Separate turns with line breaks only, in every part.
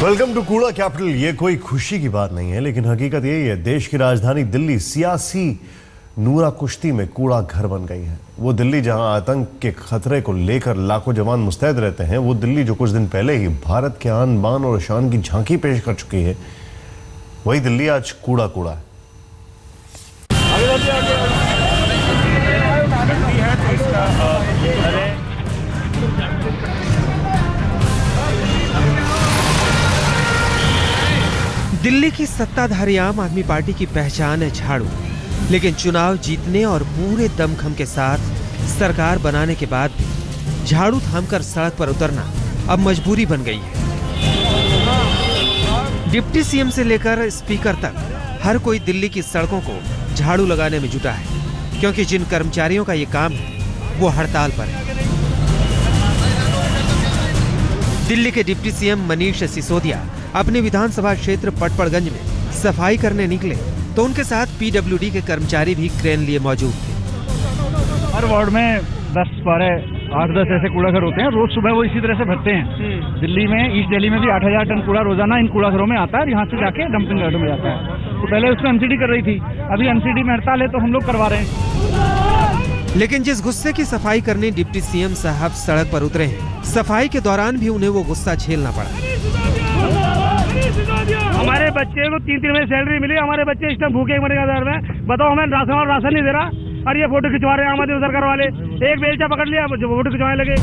Welcome to कूड़ा capital. ये कोई खुशी की बात नहीं है, लेकिन हकीकत यही है। देश की राजधानी दिल्ली सियासी नूरा कुश्ती में कूड़ा घर बन गई है। वो दिल्ली जहां आतंक के खतरे को लेकर लाखों जवान मुस्तैद रहते हैं, वो दिल्ली जो कुछ दिन पहले ही भारत के आन बान और शान की झांकी पेश कर चुकी है, वही दिल्ली आज कूड़ा कूड़ा है।
दिल्ली की सत्ताधारी आम आदमी पार्टी की पहचान है झाड़ू, लेकिन चुनाव जीतने और पूरे दमखम के साथ सरकार बनाने के बाद भी झाड़ू थामकर सड़क पर उतरना अब मजबूरी बन गई है। डिप्टी सीएम से लेकर स्पीकर तक हर कोई दिल्ली की सड़कों को झाड़ू लगाने में जुटा है, क्योंकि जिन कर्मचारियों का ये काम है वो हड़ताल पर है। दिल्ली के डिप्टी सीएम मनीष सिसोदिया अपने विधानसभा क्षेत्र पटपड़गंज में सफाई करने निकले तो उनके साथ पीडब्ल्यूडी के कर्मचारी भी क्रेन लिए मौजूद थे।
हर वार्ड में 10-12-8-10 ऐसे कूड़ा घर होते हैं। रोज सुबह वो इसी तरह से भरते हैं। दिल्ली में, ईस्ट दिल्ली में भी 8,000 टन कूड़ा रोजाना इन कूड़ा घरों में आता है, यहाँ से जाके डंपिंग यार्ड में जाता है। तो पहले उसमें एमसीडी कर रही थी, अभी एमसीडी में हड़ताल है तो हम लोग करवा रहे हैं।
लेकिन जिस गुस्से की सफाई करने डिप्टी सीएम साहब सड़क पर उतरे हैं, सफाई के दौरान भी उन्हें वो गुस्सा झेलना पड़ा।
हमारे बच्चे को 3-3 महीने सैलरी मिली, हमारे बच्चे इस टाइम भूखे मरेगा दर में। बताओ, हमें राशन नहीं दे रहा और ये फोटो खिंचवा रहे हैं आम आदमी सरकार वाले। एक बेलचा पकड़ लिया, फोटो खिंचवाने लगे।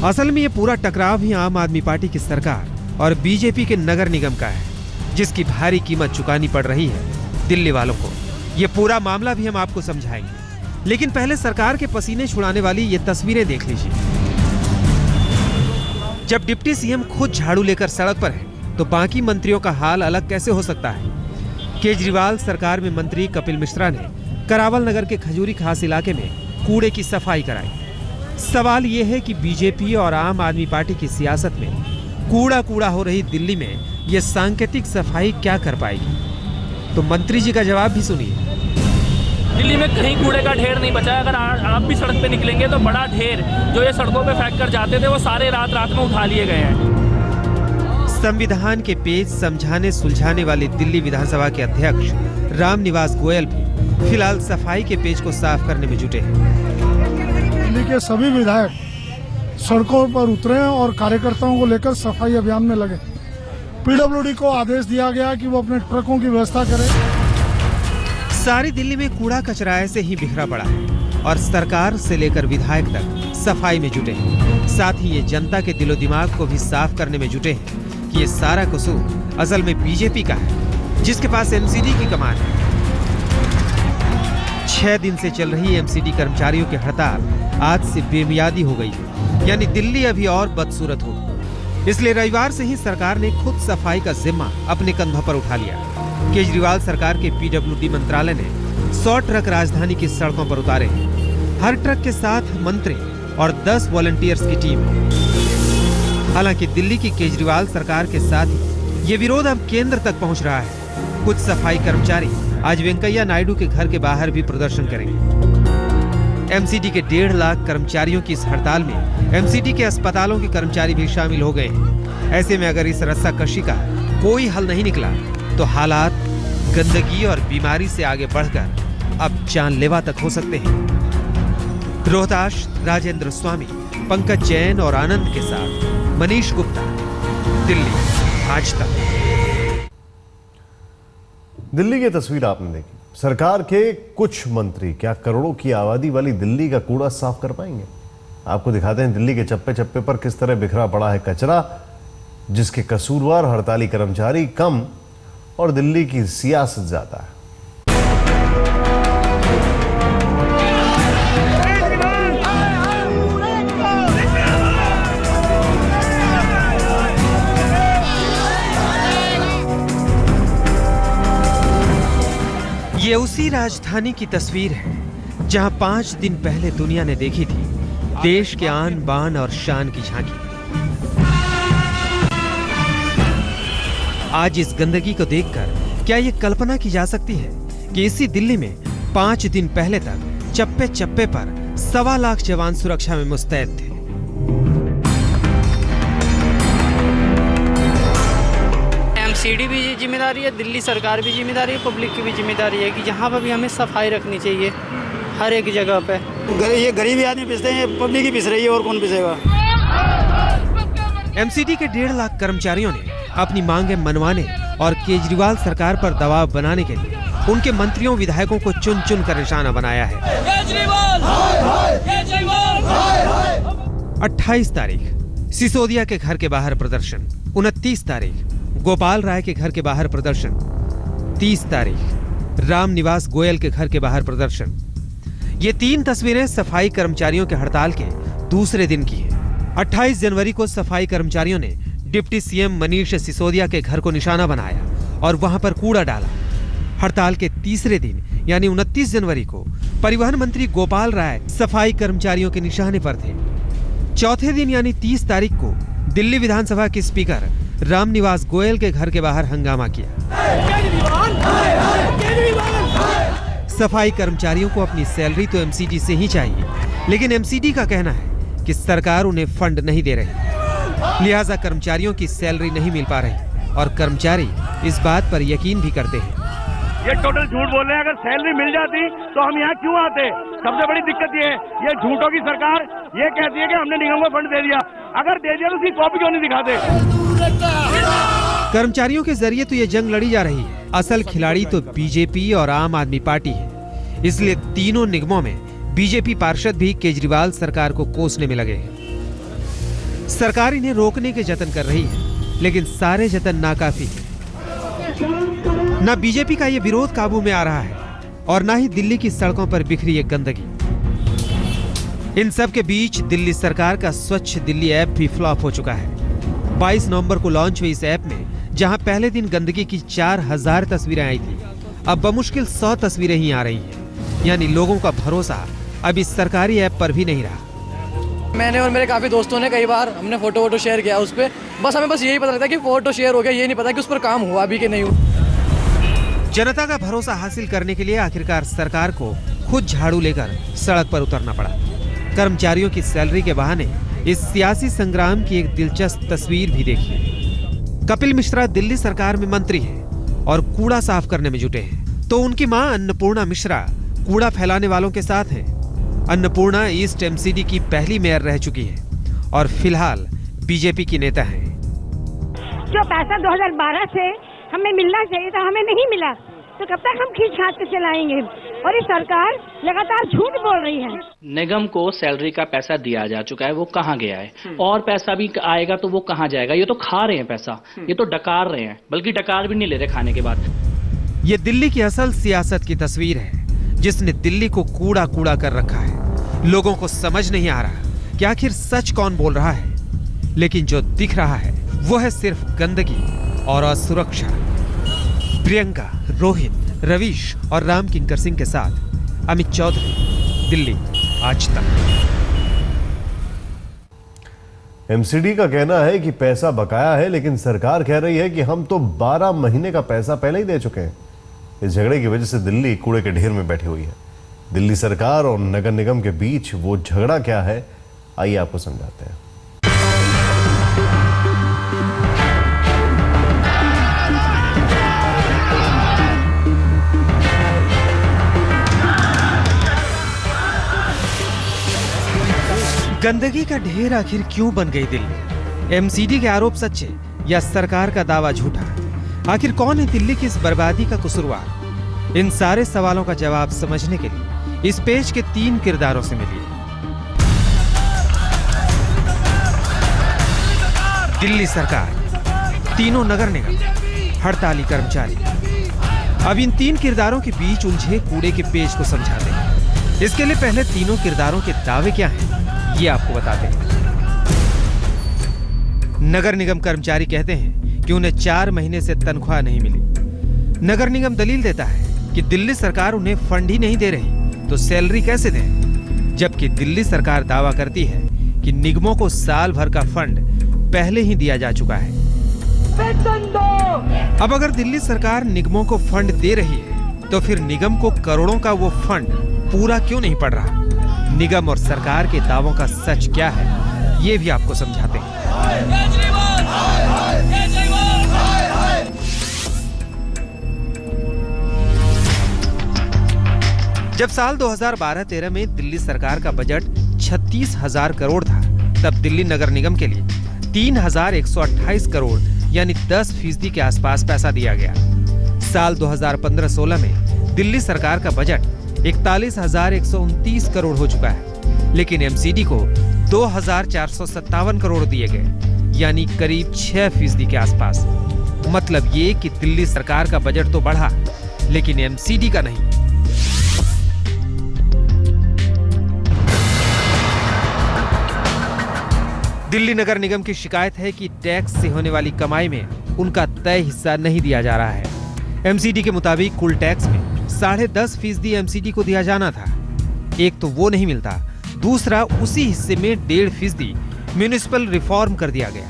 असल में ये पूरा टकराव ही आम आदमी पार्टी की सरकार और बीजेपी के नगर निगम का है, जिसकी भारी कीमत चुकानी पड़ रही है दिल्ली वालों को। ये पूरा मामला भी हम आपको समझाएंगे, लेकिन पहले सरकार के पसीने छुड़ाने वाली ये तस्वीरें देख लीजिए। जब डिप्टी सीएम खुद झाड़ू लेकर सड़क पर है तो बाकी मंत्रियों का हाल अलग कैसे हो सकता है। केजरीवाल सरकार में मंत्री कपिल मिश्रा ने करावल नगर के खजूरी खास इलाके में कूड़े की सफाई कराई। सवाल यह है कि बीजेपी और आम आदमी पार्टी की सियासत में कूड़ा कूड़ा हो रही दिल्ली में यह सांकेतिक सफाई क्या कर पाएगी, तो मंत्री जी का जवाब भी सुनिए।
दिल्ली में कहीं कूड़े का ढेर नहीं बचा है। अगर आप भी सड़क पे निकलेंगे तो बड़ा ढेर जो ये सड़कों पे फेंक कर जाते थे वो सारे रात में उठा लिए गए हैं।
संविधान के पेज समझाने सुलझाने वाले दिल्ली विधानसभा के अध्यक्ष रामनिवास गोयल भी फिलहाल सफाई के पेज को साफ करने में जुटे हैं।
दिल्ली के सभी विधायक सड़कों पर उतरे और कार्यकर्ताओं को लेकर सफाई अभियान में लगे। पीडब्ल्यूडी को आदेश दिया गया कि वो अपने ट्रकों की व्यवस्था करे।
सारी दिल्ली में कूड़ा कचरा ऐसे ही बिखरा पड़ा है और सरकार से लेकर विधायक तक सफाई में जुटे हैं। साथ ही ये जनता के दिलो दिमाग को भी साफ करने में जुटे हैं कि ये सारा कसूर असल में बीजेपी का है, जिसके पास एमसीडी की कमान है। 6 दिन से चल रही एमसीडी कर्मचारियों की हड़ताल आज से बेमियादी हो गई है, यानी दिल्ली अभी और बदसूरत हो। इसलिए रविवार से ही सरकार ने खुद सफाई का जिम्मा अपने कंधों पर उठा लिया। केजरीवाल सरकार के पीडब्ल्यूडी मंत्रालय ने 100 ट्रक राजधानी की सड़कों पर उतारे हैं। हर ट्रक के साथ मंत्री और 10 वॉलंटियर्स की टीम है। हालांकि दिल्ली की केजरीवाल सरकार के साथ ही ये विरोध अब केंद्र तक पहुंच रहा है। कुछ सफाई कर्मचारी आज वेंकैया नायडू के घर के बाहर भी प्रदर्शन करेंगे। एमसीडी के 1.5 लाख कर्मचारियों की इस हड़ताल में एमसीडी के अस्पतालों के कर्मचारी भी शामिल हो गए हैं। ऐसे में अगर इस रस्साकशी का कोई हल नहीं निकला तो हालात गंदगी और बीमारी से आगे बढ़कर अब जानलेवा तक हो सकते हैं। रोहताश, राजेंद्र स्वामी, पंकज जैन और आनंद के साथ मनीष गुप्ता, दिल्ली आज तक।
दिल्ली की तस्वीर आपने देखी। सरकार के कुछ मंत्री क्या करोड़ों की आबादी वाली दिल्ली का कूड़ा साफ कर पाएंगे? आपको दिखाते हैं दिल्ली के चप्पे चप्पे पर किस तरह बिखरा पड़ा है कचरा, जिसके कसूरवार हड़ताली कर्मचारी कम और दिल्ली की सियासत ज्यादा है।
ये उसी राजधानी की तस्वीर है जहां 5 दिन पहले दुनिया ने देखी थी देश के आन बान और शान की झांकी। आज इस गंदगी को देखकर क्या ये कल्पना की जा सकती है कि इसी दिल्ली में 5 दिन पहले तक चप्पे चप्पे पर 1.25 लाख जवान सुरक्षा में मुस्तैद थे।
जिम्मेदारी है, दिल्ली सरकार भी जिम्मेदारी है, पब्लिक की भी जिम्मेदारी है कि यहाँ पर भी हमें सफाई रखनी चाहिए हर एक जगह पे।
ये गरीब आदमी पिसते हैं, पब्लिक ही पिस रही है, और कौन पिसेगा।
एमसीडी के 1.5 लाख कर्मचारियों ने अपनी मांगें मनवाने और केजरीवाल सरकार पर दबाव बनाने के लिए उनके मंत्रियों विधायकों को चुन चुन कर निशाना बनाया है। 28 तारीख सिसोदिया के घर के बाहर प्रदर्शन, 29 तारीख गोपाल राय के घर के बाहर प्रदर्शन, 30 तारीख राम निवास गोयल के घर के बाहर प्रदर्शन। ये 3 तस्वीरें सफाई कर्मचारियों के हड़ताल के दूसरे दिन की हैं। 28 जनवरी को सफाई कर्मचारियों ने डिप्टी सीएम मनीष सिसोदिया के घर को निशाना बनाया और वहां पर कूड़ा डाला। हड़ताल के तीसरे दिन यानी 29 जनवरी को परिवहन मंत्री गोपाल राय सफाई कर्मचारियों के निशाने पर थे। चौथे दिन यानी 30 तारीख को दिल्ली विधानसभा के स्पीकर रामनिवास गोयल के घर के बाहर हंगामा किया। सफाई कर्मचारियों को अपनी सैलरी तो एमसीडी से ही चाहिए, लेकिन एमसीडी का कहना है कि सरकार उन्हें फंड नहीं दे रही, लिहाजा कर्मचारियों की सैलरी नहीं मिल पा रही और कर्मचारी इस बात पर यकीन भी करते हैं।
ये टोटल झूठ बोल रहे हैं। अगर सैलरी मिल जाती तो हम यहाँ क्यों आते? सबसे बड़ी दिक्कत ये है, ये झूठों की सरकार ये कहती है कि हमने निगम को फंड दे दिया, अगर दे दिया तो उसकी कॉपी क्यों नहीं दिखाते?
कर्मचारियों के जरिए तो ये जंग लड़ी जा रही है। असल खिलाड़ी तो बीजेपी और आम आदमी पार्टी है, इसलिए तीनों निगमों में बीजेपी पार्षद भी केजरीवाल सरकार को कोसने में लगे हैं। सरकार इन्हें रोकने के जतन कर रही है, लेकिन सारे जतन नाकाफी है। न बीजेपी का ये विरोध काबू में आ रहा है और न ही दिल्ली की सड़कों पर बिखरी ये गंदगी। इन सब के बीच दिल्ली सरकार का स्वच्छ दिल्ली ऐप भी फ्लॉप हो चुका है। 22 नवंबर को लॉन्च हुई इस ऐप में जहां पहले दिन गंदगी की 4000 तस्वीरें आई थी, अब बमुश्किल 100 तस्वीरें ही आ रही हैं। यानी लोगों का भरोसा अब इस सरकारी ऐप पर भी नहीं रहा।
मैंने और मेरे काफी दोस्तों ने कई बार हमने फोटो शेयर किया उस पर, बस हमें यही पता लगता है कि फोटो शेयर हो गया, ये नहीं पता कि उस पर काम हुआ अभी कि नहीं हुआ।
जनता का भरोसा हासिल करने के लिए आखिरकार सरकार को खुद झाड़ू लेकर सड़क पर उतरना पड़ा। कर्मचारियों की सैलरी के बहाने इस सियासी संग्राम की एक दिलचस्प तस्वीर भी देखिए। कपिल मिश्रा दिल्ली सरकार में मंत्री हैं और कूड़ा साफ करने में जुटे हैं, तो उनकी मां अन्नपूर्णा मिश्रा कूड़ा फैलाने वालों के साथ हैं। अन्नपूर्णा ईस्ट एमसीडी की पहली मेयर रह चुकी है और फिलहाल बीजेपी की नेता हैं।
जो पैसा 2012 से हमें मिलना चाहिए था, हमें नहीं मिला, तो कब तक हम खींच खाच के चलाएंगे? और ये सरकार लगातार झूठ बोल रही है।
निगम को सैलरी का पैसा दिया जा चुका है, वो कहाँ गया है? और पैसा भी आएगा तो वो कहाँ जाएगा? ये तो खा रहे हैं पैसा, ये तो डकार रहे हैं, बल्कि डकार भी नहीं ले रहे खाने के बाद।
ये दिल्ली की असल सियासत की तस्वीर है, जिसने दिल्ली को कूड़ा कूड़ा कर रखा है। लोगों को समझ नहीं आ रहा कि आखिर सच कौन बोल रहा है, लेकिन जो दिख रहा है वो है सिर्फ गंदगी और असुरक्षा। प्रियंका, रोहित, रवीश और राम किंकर सिंह के साथ अमित चौधरी, दिल्ली आज तक।
एमसीडी का कहना है कि पैसा बकाया है, लेकिन सरकार कह रही है कि हम तो 12 महीने का पैसा पहले ही दे चुके हैं। इस झगड़े की वजह से दिल्ली कूड़े के ढेर में बैठी हुई है। दिल्ली सरकार और नगर निगम के बीच वो झगड़ा क्या है, आइए आपको समझाते हैं।
गंदगी का ढेर आखिर क्यों बन गई दिल्ली? एमसीडी के आरोप सच्चे या सरकार का दावा झूठा? आखिर कौन है दिल्ली की इस बर्बादी का कसूरवार? इन सारे सवालों का जवाब समझने के लिए इस पेज के 3 किरदारों से मिलिए। दिल्ली सरकार, तीनों नगर निगम, हड़ताली कर्मचारी। अब इन 3 किरदारों के बीच उलझे कूड़े के पेज को समझाते हैं। इसके लिए पहले तीनों किरदारों के दावे क्या हैं, ये आपको बताते हैं। नगर निगम कर्मचारी कहते हैं कि उन्हें 4 महीने से तनख्वाह नहीं मिली। नगर निगम दलील देता है कि दिल्ली सरकार उन्हें फंड ही नहीं दे रही, तो सैलरी कैसे दें? जबकि दिल्ली सरकार दावा करती है कि निगमों को साल भर का फंड पहले ही दिया जा चुका है। अब अगर दिल्ली सरकार निगमों को फंड दे रही है, तो फिर निगम को करोड़ों का वो फंड पूरा क्यों नहीं पड़ रहा? निगम और सरकार के दावों का सच क्या है, ये भी आपको समझाते हैं। जब साल 2012-13 में दिल्ली सरकार का बजट 36,000 करोड़ था, तब दिल्ली नगर निगम के लिए 3,128 करोड़ यानी 10% के आसपास पैसा दिया गया। साल 2015-16 में दिल्ली सरकार का बजट 41,129 करोड़ हो चुका है, लेकिन एमसीडी को 2,457 करोड़ दिए गए, यानी करीब 6% के आसपास। मतलब ये कि दिल्ली सरकार का बजट तो बढ़ा, लेकिन एमसीडी का नहीं। दिल्ली नगर निगम की शिकायत है कि टैक्स से होने वाली कमाई में उनका तय हिस्सा नहीं दिया जा रहा है। एमसीडी के मुताबिक कुल टैक्स में 10.5% एमसीडी को दिया जाना था। एक तो वो नहीं मिलता, दूसरा उसी हिस्से में 1.5% म्युनिसिपल रिफॉर्म कर दिया गया,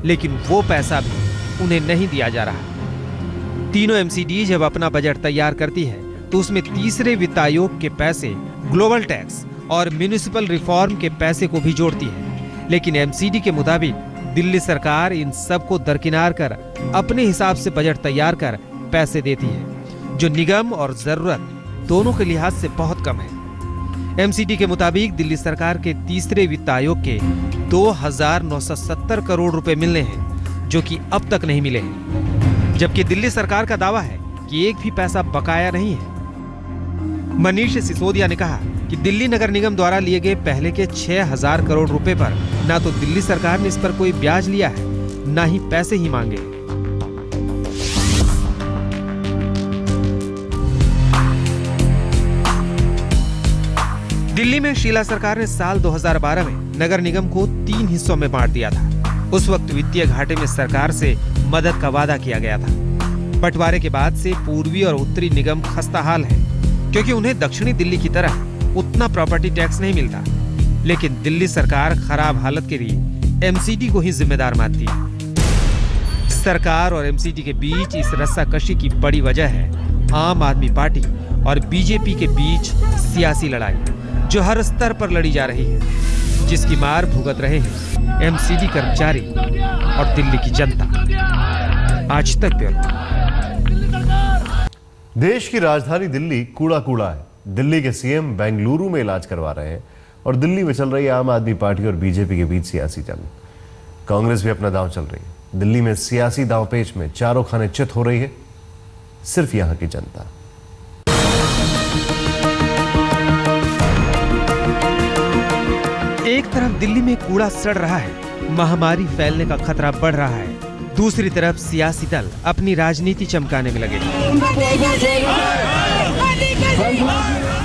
लेकिन वो पैसा भी उन्हें नहीं दिया जा रहा। तीनों एमसीडी जब अपना बजट तैयार करती है तो उसमें तीसरे वित्त आयोग के पैसे, ग्लोबल टैक्स और म्युनिसिपल रिफॉर्म के पैसे को भी जोड़ती है, लेकिन एमसीडी के मुताबिक दिल्ली सरकार इन सब को दरकिनार कर अपने हिसाब से बजट तैयार कर पैसे देती है, जो निगम और जरूरत दोनों के लिहाज से बहुत कम है। एमसीडी के मुताबिक दिल्ली सरकार के तीसरे वित्त आयोग के 2,970 करोड़ रुपए मिलने हैं, जो कि अब तक नहीं मिले हैं, जबकि दिल्ली सरकार का दावा है कि एक भी पैसा बकाया नहीं है। मनीष सिसोदिया ने कहा कि दिल्ली नगर निगम द्वारा लिए गए पहले के 6,000 करोड़ रुपए पर ना तो दिल्ली सरकार ने इस पर कोई ब्याज लिया है, ना ही पैसे ही मांगे। दिल्ली में शीला सरकार ने साल 2012 में नगर निगम को 3 हिस्सों में बांट दिया था। उस वक्त वित्तीय घाटे में सरकार से मदद का वादा किया गया था। बंटवारे के बाद से पूर्वी और उत्तरी निगम खस्ताहाल है, क्योंकि उन्हें दक्षिणी दिल्ली की तरह उतना प्रॉपर्टी टैक्स नहीं मिलता, लेकिन दिल्ली सरकार खराब हालत के लिए एमसीडी को ही जिम्मेदार मानती है। सरकार और एमसीडी के बीच इस रस्साकशी की बड़ी वजह है आम आदमी पार्टी और बीजेपी के बीच सियासी लड़ाई, जो हर स्तर पर लड़ी जा रही है, जिसकी मार भुगत रहे हैं एमसीडी कर्मचारी और दिल्ली की जनता। आज तक ब्यूरो।
देश की राजधानी दिल्ली कूड़ा कूड़ा है। दिल्ली के सीएम बेंगलुरु में इलाज करवा रहे हैं और दिल्ली में चल रही है आम आदमी पार्टी और बीजेपी के बीच सियासी जंग। कांग्रेस भी अपना दांव चल रही है। दिल्ली में सियासी दांवपेच में चारों खाने चित हो रही है सिर्फ यहां की जनता।
एक तरफ दिल्ली में कूड़ा सड़ रहा है, महामारी फैलने का खतरा बढ़ रहा है, दूसरी तरफ सियासी दल अपनी राजनीति चमकाने में लगे।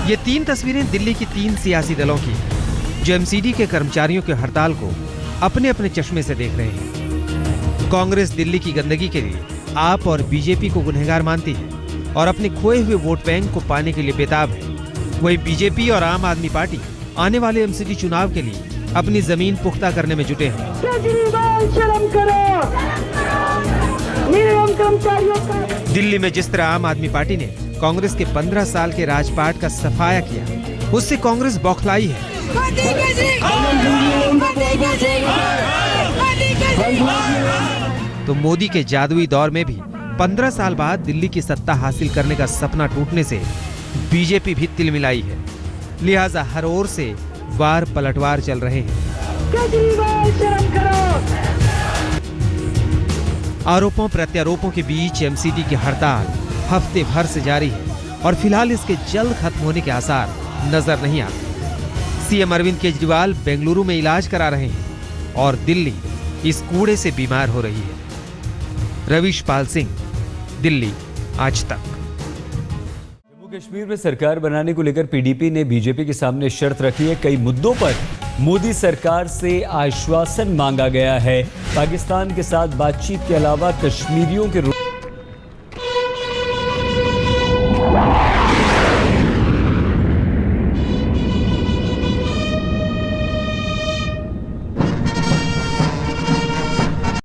ये 3 तस्वीरें दिल्ली की 3 सियासी दलों की, जो एमसीडी के कर्मचारियों के हड़ताल को अपने अपने चश्मे से देख रहे हैं। कांग्रेस दिल्ली की गंदगी के लिए आप और बीजेपी को गुनहगार मानती है और अपने खोए हुए वोट बैंक को पाने के लिए बेताब है। वही बीजेपी और आम आदमी पार्टी आने वाले एमसीडी चुनाव के लिए अपनी जमीन पुख्ता करने में जुटे हैं। दिल्ली में जिस तरह आम आदमी पार्टी ने कांग्रेस के 15 साल के राजपाट का सफाया किया, उससे कांग्रेस बौखलाई है। तो मोदी के जादुई दौर में भी 15 साल बाद दिल्ली की सत्ता हासिल करने का सपना टूटने से बीजेपी भी तिलमिलाई है। लिहाजा हर ओर से वार पलटवार चल रहे हैं। आरोपों प्रत्यारोपों के बीच एमसीडी की हड़ताल हफ्ते भर से जारी है और फिलहाल इसके जल्द खत्म होने के आसार नजर नहीं आते। सीएम अरविंद केजरीवाल बेंगलुरु में इलाज करा रहे हैं और दिल्ली इस कूड़े से बीमार हो रही है। रवीश पाल सिंह, दिल्ली आज तक।
जम्मू कश्मीर में सरकार बनाने को लेकर पीडीपी ने बीजेपी के सामने शर्त रखी है। कई मुद्दों पर मोदी सरकार से आश्वासन मांगा गया है। पाकिस्तान के साथ बातचीत के अलावा कश्मीरियों के